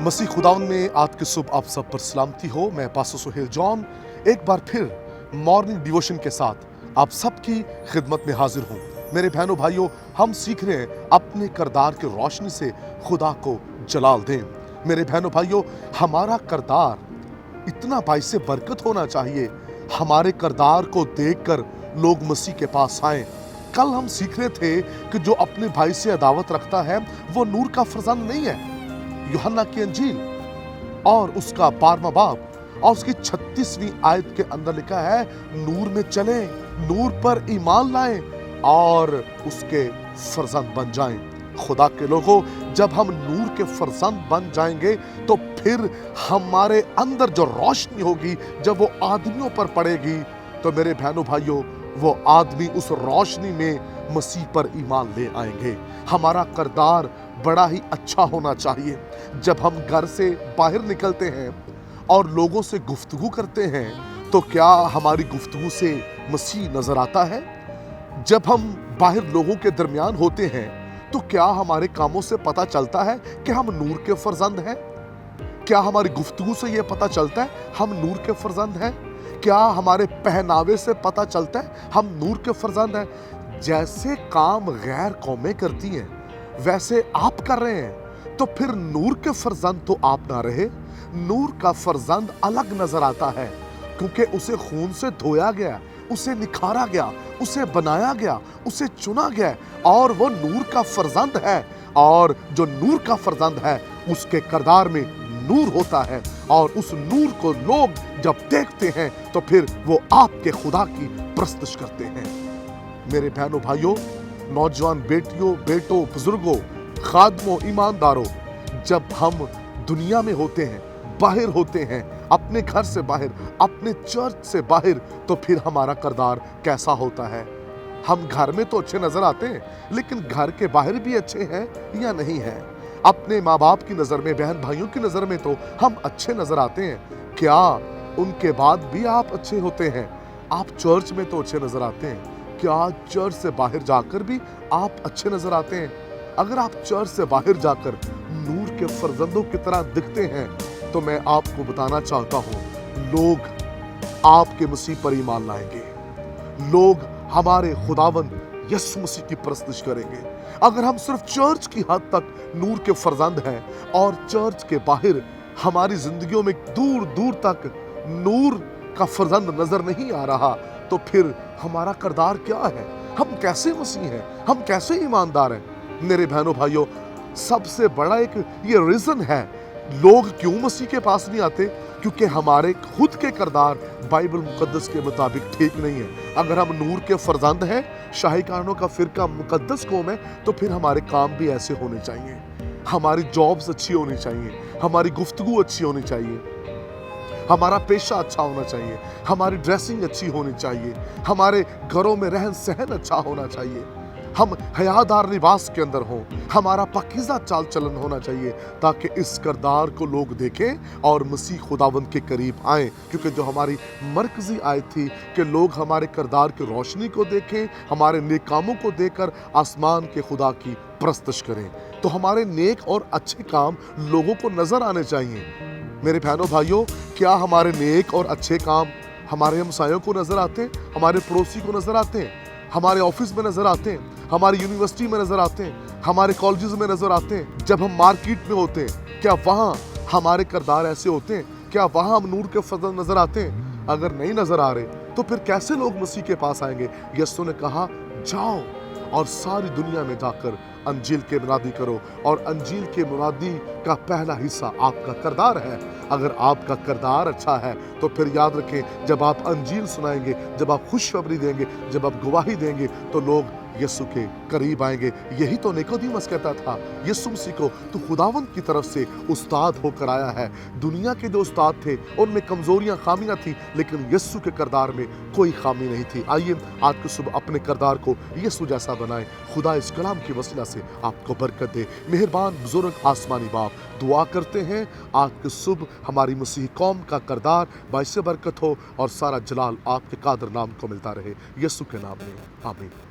मसीह खुदावन में आज की सुबह आप सब पर सलामती हो। मैं पास्टर सुहेल जॉन एक बार फिर मॉर्निंग डिवोशन के साथ आप सबकी खिदमत में हाजिर हूँ। मेरे बहनों भाइयों, हम सीख रहे हैं अपने किरदार की रोशनी से खुदा को जलाल दें। मेरे बहनों भाइयों, हमारा किरदार इतना बाइस बरकत होना चाहिए, हमारे किरदार को देखकर लोग मसीह के पास आए। कल हम सीख रहे थे कि जो अपने भाई से अदावत रखता है वो नूर का फर्जंद नहीं है। यूहन्ना की अंजील और उसका 12वां बाब और उसकी 36वीं आयत के अंदर लिखा है, नूर में चलें, नूर पर ईमान लाएं और उसके फर्जंद बन जाएं। खुदा के लोगों, जब हम नूर के फर्जंद बन जाएंगे तो फिर हमारे अंदर जो रोशनी होगी जब वो आदमियों पर पड़ेगी तो मेरे बहनों भाइयों, वो आदमी उस रोशनी में मसीह पर ईमान ले आएंगे। हमारा किरदार बड़ा ही अच्छा होना चाहिए। जब हम घर से बाहर निकलते हैं और लोगों से गुफ्तगू करते हैं तो क्या हमारी गुफ्तगू से मसीह नजर आता है? जब हम बाहर लोगों के दरमियान होते हैं तो क्या हमारे कामों से पता चलता है कि हम नूर के फर्जंद हैं? क्या हमारी गुफ्तगू से यह पता चलता है हम नूर के फर्जंद हैं? क्या हमारे पहनावे से पता चलता है हम नूर के फर्जंद हैं? जैसे काम गैर कौमें करती हैं वैसे आप कर रहे हैं तो फिर नूर के फर्जंद तो आप ना रहे। नूर का फर्जंद अलग नजर आता है क्योंकि उसे खून से धोया गया, उसे निखारा गया, उसे बनाया गया, उसे चुना गया और वो नूर का फर्जंद है। और जो नूर का फर्जंद है उसके किरदार में नूर होता है और उस नूर को लोग जब देखते हैं तो फिर वो आपके खुदा की प्रस्तुत करते हैं। मेरे बहनों भाइयों, नौजवान बेटियों, बेटों, बुजुर्गों, खादमों, ईमानदारों, जब हम दुनिया में होते हैं, बाहर होते हैं, अपने घर से बाहर, अपने चर्च से बाहर, तो फिर हमारा किरदार कैसा होता है? हम घर में तो अच्छे नजर आते हैं लेकिन घर के बाहर भी अच्छे हैं या नहीं है? अपने माँ बाप की नजर में, बहन भाइयों की नजर में तो हम अच्छे नजर आते हैं, क्या उनके बाद भी आप अच्छे होते हैं? आप चर्च में तो अच्छे नजर आते हैं, क्या चर्च से बाहर जाकर भी आप अच्छे नजर आते हैं? अगर आप चर्च से बाहर जाकर नूर के फर्जंदों की तरह दिखते हैं तो मैं आपको बताना चाहता हूं, लोग आपके मसीह पर ईमान लाएंगे, लोग हमारे खुदावंद यीशु मसीह की प्रस्तुत करेंगे। अगर हम सिर्फ चर्च की हद तक नूर के फर्जंद हैं और चर्च के बाहर हमारी जिंदगियों में दूर दूर तक नूर का फर्जंद नजर नहीं आ रहा तो फिर हमारा किरदार क्या है? हम कैसे मसीह हैं? हम कैसे ईमानदार हैं? मेरे बहनों भाइयों, सबसे बड़ा एक ये रीजन है लोग क्यों मसीह के पास नहीं आते, क्योंकि हमारे खुद के किरदार बाइबल मुकद्दस के मुताबिक ठीक नहीं है। अगर हम नूर के फर्जंद हैं, शाही कानूनों का फिरका मुकद्दस कौम है, तो फिर हमारे काम भी ऐसे होने चाहिए, हमारी जॉब्स अच्छी होनी चाहिए, हमारी गुफ्तगू अच्छी होनी चाहिए, हमारा पेशा अच्छा होना चाहिए, हमारी ड्रेसिंग अच्छी होनी चाहिए, हमारे घरों में रहन सहन अच्छा होना चाहिए, हम हयादार लिबास के अंदर हों, हमारा पाकीज़ा चाल चलन होना चाहिए ताकि इस किरदार को लोग देखें और मसीह खुदावंद के करीब आएं। क्योंकि जो हमारी मरकजी आयत थी कि लोग हमारे किरदार की रोशनी को देखें, हमारे नेक कामों को देखकर आसमान के खुदा की प्रस्तुत करें, तो हमारे नेक और अच्छे काम लोगों को नजर आने चाहिए। मेरे बहनों भाइयों, क्या हमारे नेक और अच्छे काम हमारे हमसायों को नजर आते हैं, हमारे पड़ोसी को नजर आते हैं, हमारे ऑफिस में नजर आते हैं, हमारी यूनिवर्सिटी में नजर आते हैं, हमारे कॉलेजेस में नजर आते हैं? जब हम मार्केट में होते हैं क्या वहाँ हमारे किरदार ऐसे होते हैं? क्या वहाँ हम नूर के फजल नजर आते हैं? अगर नहीं नजर आ रहे तो फिर कैसे लोग मसीह के पास आएंगे? यीशु ने कहा, जाओ और सारी दुनिया में जाकर अंजील के मुनादी करो, और अंजील के मुनादी का पहला हिस्सा आपका किरदार है। अगर आपका किरदार अच्छा है तो फिर याद रखें, जब आप अंजील सुनाएंगे, जब आप खुशखबरी देंगे, जब आप गवाही देंगे तो लोग यीशु के करीब आएंगे। यही तो निकोदेमुस कहता था यीशु मसीह को, तू खुदावंद की तरफ से उस्ताद होकर आया है। दुनिया के जो उस्ताद थे उनमें कमजोरियां, खामियां थी, लेकिन यीशु के किरदार में कोई खामी नहीं थी। आइए आज की सुबह अपने किरदार को यीशु जैसा बनाएं। खुदा इस कलाम की वसीला से आपको बरकत दे। मेहरबान बुजुर्ग आसमानी बाप, दुआ करते हैं आज की सुबह हमारी मसीह कौम का किरदार बाइस बरकत हो और सारा जलाल आपके कादर नाम को मिलता रहे। यीशु के नाम में आमीन।